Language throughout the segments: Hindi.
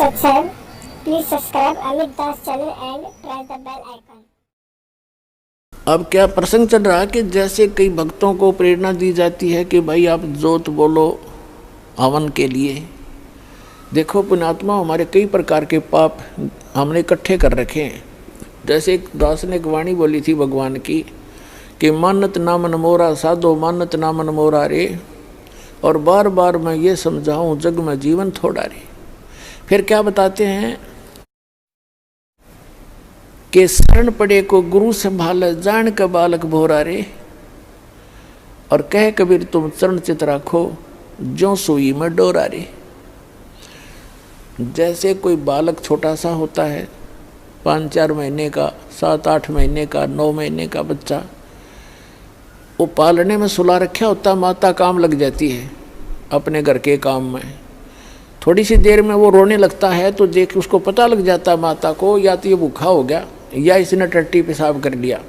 सत्संग, please subscribe Amit Das channel and press the bell icon. अब क्या प्रसंग चल रहा है कि जैसे कई भक्तों को प्रेरणा दी जाती है कि भाई आप जोत बोलो हवन के लिए। देखो पुण्यात्मा, हमारे कई प्रकार के पाप हमने इकट्ठे कर रखे हैं। जैसे एक दास ने एक वाणी बोली थी भगवान की कि मानत ना मन मोरा साधो मानत ना मन मोरा रे, और बार बार मैं ये समझाऊं जग में जीवन थोड़ा रे। फिर क्या बताते हैं कि शरण पड़े को गुरु संभाल जान का बालक भोरा रे, और कह कबीर तुम चरण चित राखो जो सुई में डोरा रे। जैसे कोई बालक छोटा सा होता है, 5-4 महीने का, 7-8 महीने का, 9 महीने का बच्चा, वो पालने में सुला रखा होता, माता काम लग जाती है अपने घर के काम में। थोड़ी सी देर में वो रोने लगता है तो देख उसको पता लग जाता माता को, या तो ये भूखा हो गया या इसने टट्टी पेशाब कर लिया।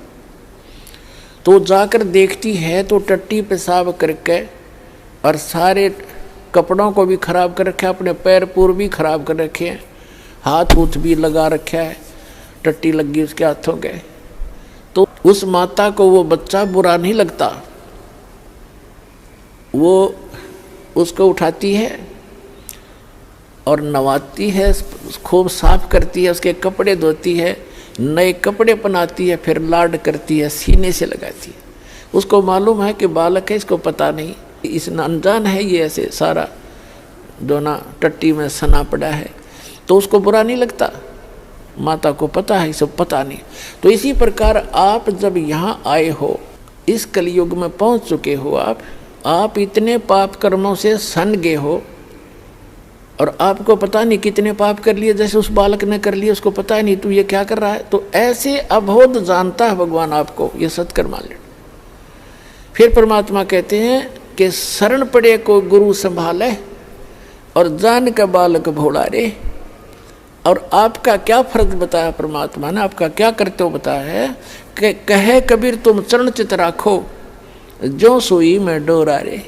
तो जाकर देखती है तो टट्टी पेशाब करके और सारे कपड़ों को भी खराब कर रखा है, अपने पैर पूर भी खराब कर रखे हैं, हाथ हूथ भी लगा रखा है, टट्टी लगी उसके हाथों के। तो उस माता को वो बच्चा बुरा नहीं लगता, वो उसको उठाती है और नवाती है, खूब साफ करती है, उसके कपड़े धोती है, नए कपड़े पहनाती है, फिर लाड करती है, सीने से लगाती है। उसको मालूम है कि बालक है, इसको पता नहीं, इस अनजान है, ये ऐसे सारा दोना टट्टी में सना पड़ा है, तो उसको बुरा नहीं लगता। माता को पता है, सब पता नहीं। तो इसी प्रकार आप जब यहाँ आए हो, इस कलयुग में पहुँच चुके हो, आप इतने पाप कर्मों से सन गए हो और आपको पता नहीं कितने पाप कर लिए, जैसे उस बालक ने कर लिए, उसको पता ही नहीं तू ये क्या कर रहा है। तो ऐसे अबोध जानता है भगवान आपको, ये सत्कर्म मान ले। फिर परमात्मा कहते हैं कि शरण पड़े को गुरु संभाले और जान का बालक भोला रे। और आपका क्या फर्ज बताया परमात्मा ने, आपका क्या कर्तव्य बताया है कि कहे कबीर तुम चरण चित राखो जो सुई में डोरा रे।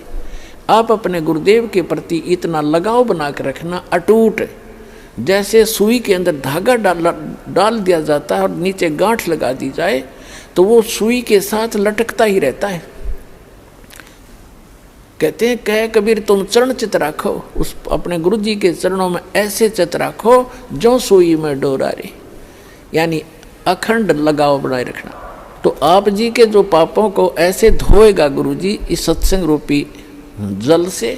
आप अपने गुरुदेव के प्रति इतना लगाव बना के रखना अटूट, जैसे सुई के अंदर धागा डाल दिया जाता है और नीचे गांठ लगा दी जाए तो वो सुई के साथ लटकता ही रहता है। कहते हैं कह कबीर तुम चरण चित राखो, उस अपने गुरु जी के चरणों में ऐसे चित राखो जो सुई में डोरा रे, यानी अखंड लगाव बनाए रखना। तो आप जी के जो पापों को ऐसे धोएगा गुरु जी इस सत्संग रूपी जल से,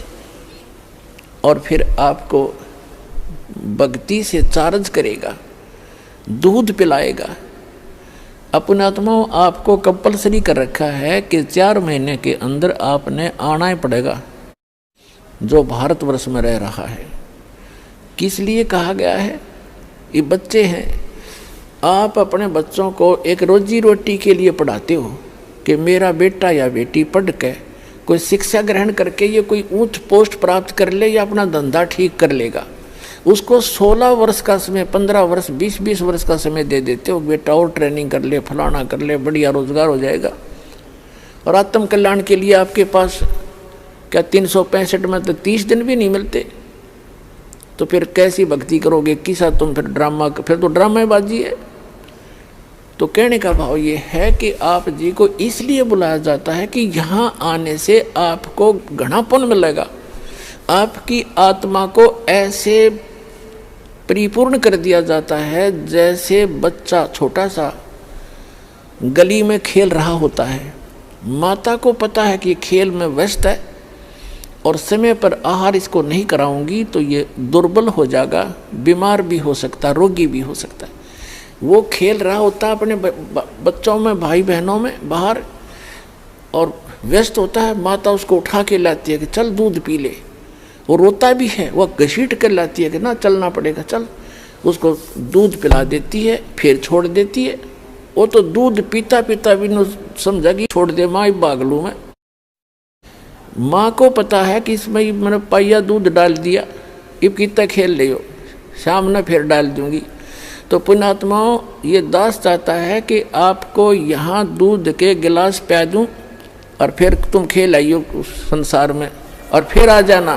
और फिर आपको भक्ति से चार्ज करेगा, दूध पिलाएगा। अपने आत्माओं आपको कंपलसरी कर रखा है कि 4 महीने के अंदर आपने आना ही पड़ेगा जो भारतवर्ष में रह रहा है। किस लिए कहा गया है? ये बच्चे हैं, आप अपने बच्चों को एक रोजी रोटी के लिए पढ़ाते हो कि मेरा बेटा या बेटी पढ़ के कोई शिक्षा ग्रहण करके ये कोई ऊंच पोस्ट प्राप्त कर ले या अपना धंधा ठीक कर लेगा। उसको 16 वर्ष का समय, 15 वर्ष, 20-20 वर्ष का समय दे देते हो, बेटा और ट्रेनिंग कर ले, फलाना कर ले, बढ़िया रोजगार हो जाएगा। और आत्म कल्याण के लिए आपके पास क्या 365 में तो 30 दिन भी नहीं मिलते, तो फिर कैसी भक्ति करोगे? किसा तुम फिर ड्रामा, फिर तो ड्रामेबाजी है। तो कहने का भाव ये है कि आप जी को इसलिए बुलाया जाता है कि यहाँ आने से आपको घना पुण्य मिलेगा, आपकी आत्मा को ऐसे परिपूर्ण कर दिया जाता है जैसे बच्चा छोटा सा गली में खेल रहा होता है। माता को पता है कि खेल में व्यस्त है और समय पर आहार इसको नहीं कराऊंगी तो ये दुर्बल हो जाएगा, बीमार भी हो सकता, रोगी भी हो सकता है। वो खेल रहा होता है अपने बच्चों में, भाई बहनों में बाहर, और व्यस्त होता है। माता उसको उठा के लाती है कि चल दूध पी ले, वो रोता भी है, वह घसीट कर लाती है कि ना चलना पड़ेगा चल, उसको दूध पिला देती है, फिर छोड़ देती है। वो तो दूध पीता पीता भी न समझा कि छोड़ दे माँ, बागलू में। माँ को पता है कि इसमें मैंने पाइया दूध डाल दिया, अब कितना खेल ले हो, शाम में फिर डाल दूंगी। तो पुण्यात्माओं, ये दास चाहता है कि आपको यहाँ दूध के गिलास पिया दूँ और फिर तुम खेल आइयो उस संसार में और फिर आ जाना।